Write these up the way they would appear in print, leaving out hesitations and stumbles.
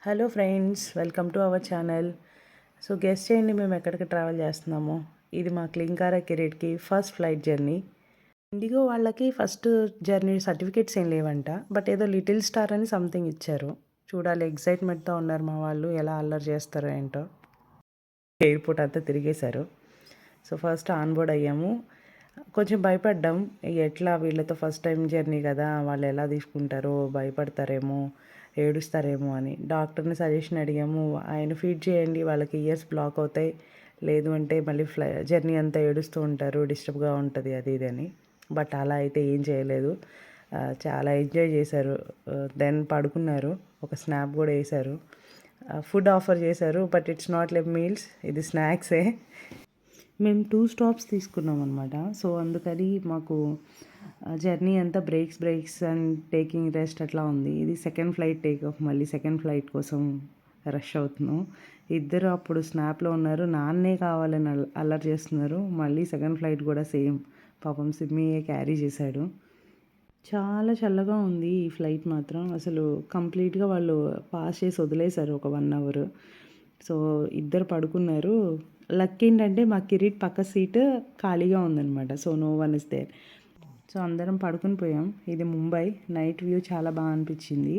Hello friends, welcome to our channel. So guess చేయండి మేము ఎక్కడికి ట్రావెల్ చేస్తున్నామో. ఇది మా క్లింకారా కెరీర్కి ఫస్ట్ ఫ్లైట్ జర్నీ. ఇండిగో వాళ్ళకి ఫస్ట్ జర్నీ సర్టిఫికేట్స్ ఏం లేవంట, బట్ ఏదో లిటిల్ స్టార్ అని సంథింగ్ ఇచ్చారు. చూడాలి, ఎగ్జైట్మెంట్తో ఉన్నారు మా వాళ్ళు, ఎలా అల్లరి చేస్తారో ఏంటో. ఎయిర్పోర్ట్ అంతా తిరిగేశారు. సో ఫస్ట్ ఆన్ బోర్డ్ అయ్యాము. కొంచెం భయపడ్డాం, ఎట్లా వీళ్ళతో ఫస్ట్ టైం జర్నీ కదా, వాళ్ళు ఎలా తీసుకుంటారో, భయపడతారేమో, ఏడుస్తారేమో అని. డాక్టర్ని సజెషన్ అడిగాము, ఆయన ఫీడ్ చేయండి, వాళ్ళకి ఇయర్స్ బ్లాక్ అవుతాయి, లేదు అంటే మళ్ళీ జర్నీ అంతా ఏడుస్తూ ఉంటారు, డిస్టర్బ్గా ఉంటుంది అది ఇది అని. బట్ అలా అయితే ఏం చేయలేదు. చాలా ఎంజాయ్ చేశారు. దెన్ పడుకున్నారు, ఒక స్నాప్ కూడా వేశారు. ఫుడ్ ఆఫర్ చేశారు, but it's not like meals, ఇది స్నాక్సే. మేము 2 స్టాప్స్ తీసుకున్నాం అనమాట. సో అందుకని మాకు జర్నీ అంతా బ్రేక్స్ అండ్ టేకింగ్ రెస్ట్ అట్లా ఉంది. ఇది సెకండ్ ఫ్లైట్ టేక్ ఆఫ్, మళ్ళీ సెకండ్ ఫ్లైట్ కోసం రష్ అవుతున్నాం. ఇద్దరు అప్పుడు స్నాప్లో ఉన్నారు, నాన్నే కావాలని అల్లరి చేస్తున్నారు. మళ్ళీ సెకండ్ ఫ్లైట్ కూడా సేమ్, పాపం సిమ్మియే క్యారీ చేశాడు. చాలా చల్లగా ఉంది ఈ ఫ్లైట్ మాత్రం. అసలు కంప్లీట్గా వాళ్ళు పాస్ చేసి వదిలేశారు ఒక 1 అవర్. సో ఇద్దరు పడుకున్నారు. లక్ ఏంటంటే మా కిరీట్ పక్క సీట్ ఖాళీగా ఉందనమాట. So no one is there. So అందరం పడుకుని పోయాం. ఇది ముంబై నైట్ వ్యూ చాలా బాగా అనిపించింది.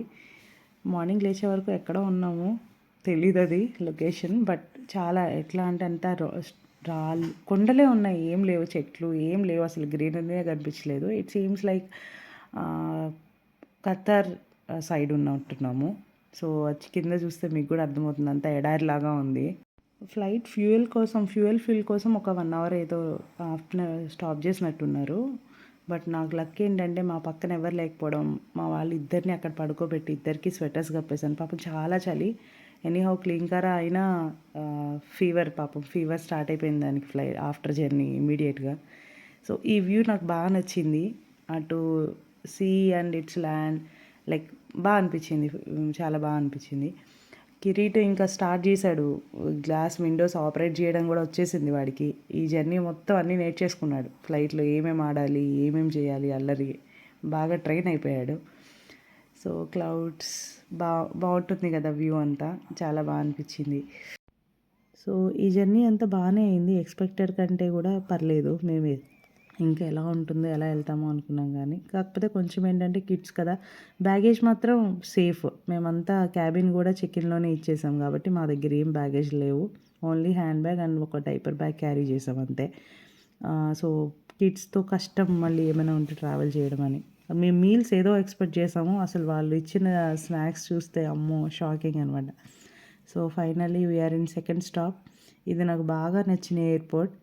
మార్నింగ్ లేచే వరకు ఎక్కడో ఉన్నాము, తెలీదు అది లొకేషన్. బట్ చాలా ఎట్లా అంటే అంతా రాళ్ళు కొండలే ఉన్నాయి, ఏం లేవు, చెట్లు ఏం లేవు, అసలు గ్రీనరీనే కనిపించలేదు. It seems like Qatar side ఉన్నట్టున్నాము. సో వచ్చి కింద చూస్తే మీకు కూడా అర్థమవుతుంది, అంతా ఎడారిలాగా ఉంది. ఫ్యూయల్ ఫిల్ కోసం ఒక 1 అవర్ ఏదో ఆఫ్టర్నూన్ స్టాప్ చేసినట్టున్నారు. బట్ నాకు లక్ ఏంటంటే మా పక్కన ఎవరు లేకపోవడం, మా వాళ్ళు ఇద్దరిని అక్కడ పడుకోబెట్టి ఇద్దరికి స్వెటర్స్ కప్పేశాను. పాపం చాలా చలి. ఎనీహౌ క్లింకారా అయినా ఫీవర్ స్టార్ట్ అయిపోయింది దానికి ఆఫ్టర్ జర్నీ ఇమీడియట్గా. సో ఈ వ్యూ నాకు బాగా నచ్చింది. అటు sea and its land, like బాగా అనిపించింది, చాలా బాగా అనిపించింది. కిరీట్ ఇంకా స్టార్ట్ చేశాడు, గ్లాస్ విండోస్ ఆపరేట్ చేయడం కూడా వచ్చేసింది వాడికి. ఈ జర్నీ మొత్తం అన్నీ నేర్చేసుకున్నాడు, ఫ్లైట్లో ఏమేమి ఆడాలి, ఏమేమి చేయాలి, అల్లరి బాగా ట్రైన్ అయిపోయాడు. సో క్లౌడ్స్ బాగుంటుంది కదా వ్యూ అంతా, చాలా బాగా అనిపించింది. సో ఈ జర్నీ అంతా బాగానే అయింది, ఎక్స్పెక్టెడ్ కంటే కూడా పర్లేదు. మేము ఇంకా ఎలా ఉంటుందో, ఎలా వెళ్తామో అనుకున్నాం. కానీ కాకపోతే కొంచెం ఏంటంటే కిడ్స్ కదా, బ్యాగేజ్ మాత్రం సేఫ్. మేమంతా క్యాబిన్ కూడా చెక్ఇన్లోనే ఇచ్చేసాం కాబట్టి మా దగ్గర ఏం బ్యాగేజ్ లేవు. ఓన్లీ హ్యాండ్ బ్యాగ్ అండ్ ఒక డైపర్ బ్యాగ్ క్యారీ చేసాం అంతే. సో కిడ్స్తో కష్టం మళ్ళీ ఏమైనా ఉంటే ట్రావెల్ చేయడం అని. మేము మీల్స్ ఏదో ఎక్స్పెక్ట్ చేసాము, అసలు వాళ్ళు ఇచ్చిన స్నాక్స్ చూస్తే అమ్మో షాకింగ్ అనమాట. So finally we are in second stop. ఇది నాకు బాగా నచ్చిన ఎయిర్పోర్ట్,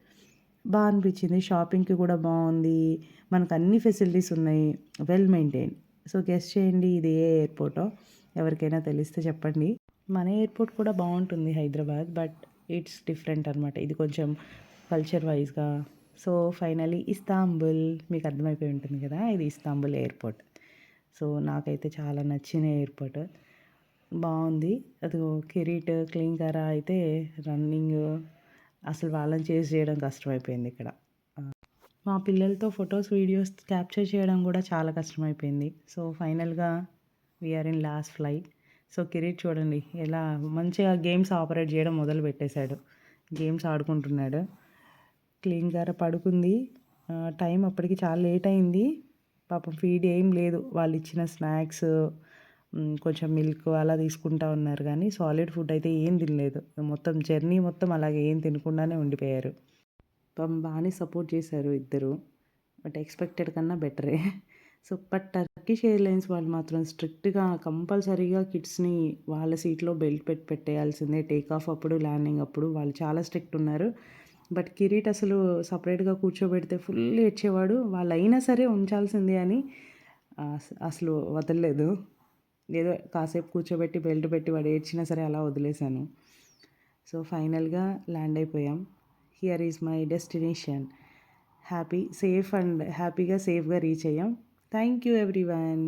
బాగా అనిపించింది. షాపింగ్కి కూడా బాగుంది, మనకు అన్ని ఫెసిలిటీస్ ఉన్నాయి, వెల్ మెయింటైన్. సో గెస్ చేయండి ఇది ఏ ఎయిర్పోర్టో, ఎవరికైనా తెలిస్తే చెప్పండి. మన ఎయిర్పోర్ట్ కూడా బాగుంటుంది హైదరాబాద్, బట్ ఇట్స్ డిఫరెంట్ అనమాట, ఇది కొంచెం కల్చర్ వైజ్గా. సో ఫైనలీ ఇస్తాంబుల్, మీకు అర్థమైపోయి ఉంటుంది కదా, ఇది ఇస్తాంబుల్ ఎయిర్పోర్ట్. సో నాకైతే చాలా నచ్చిన ఎయిర్పోర్ట్, బాగుంది. అది కిరీట్ క్లింకారా అయితే రన్నింగ్, అసలు వాళ్ళని చేసి చేయడం కష్టమైపోయింది ఇక్కడ. మా పిల్లలతో ఫొటోస్ వీడియోస్ క్యాప్చర్ చేయడం కూడా చాలా కష్టమైపోయింది. సో ఫైనల్గా we are in last flight. So Kireet చూడండి ఎలా మంచిగా గేమ్స్ ఆపరేట్ చేయడం మొదలు పెట్టేశాడు, గేమ్స్ ఆడుకుంటున్నాడు. క్లీన్గా పడుకుంది. టైం అప్పటికి చాలా లేట్ అయింది, పాపం ఫీడ్ ఏం లేదు, వాళ్ళు ఇచ్చిన స్నాక్స్ కొంచెం మిల్క్ అలా తీసుకుంటా ఉన్నారు, కానీ సాలిడ్ ఫుడ్ అయితే ఏం తినలేదు. మొత్తం జర్నీ మొత్తం అలాగే ఏం తినకుండానే ఉండిపోయారు. పాపం బాగానే సపోర్ట్ చేశారు ఇద్దరు, బట్ ఎక్స్పెక్టెడ్ కన్నా బెటరే. సో బట్ టర్కిష్ ఎయిర్లైన్స్ వాళ్ళు మాత్రం స్ట్రిక్ట్గా కంపల్సరీగా కిడ్స్ని వాళ్ళ సీట్లో బెల్ట్ పెట్టేయాల్సిందే, టేక్ ఆఫ్ అప్పుడు, ల్యాండింగ్ అప్పుడు. వాళ్ళు చాలా స్ట్రిక్ట్ ఉన్నారు. బట్ కిరీట్ అసలు సపరేట్గా కూర్చోబెడితే ఫుల్ ఏడ్చేవాడు. వాళ్ళు అయినా సరే ఉంచాల్సిందే అని అసలు వదలలేదు. ఏదో కాసేపు కూర్చోబెట్టి బెల్ట్ పెట్టి వాడు ఏడ్చినా సరే అలా వదిలేశాను. సో ఫైనల్గా ల్యాండ్ అయిపోయాం. Here is my destination. హ్యాపీగా సేఫ్గా రీచ్ అయ్యాం. Thank you everyone.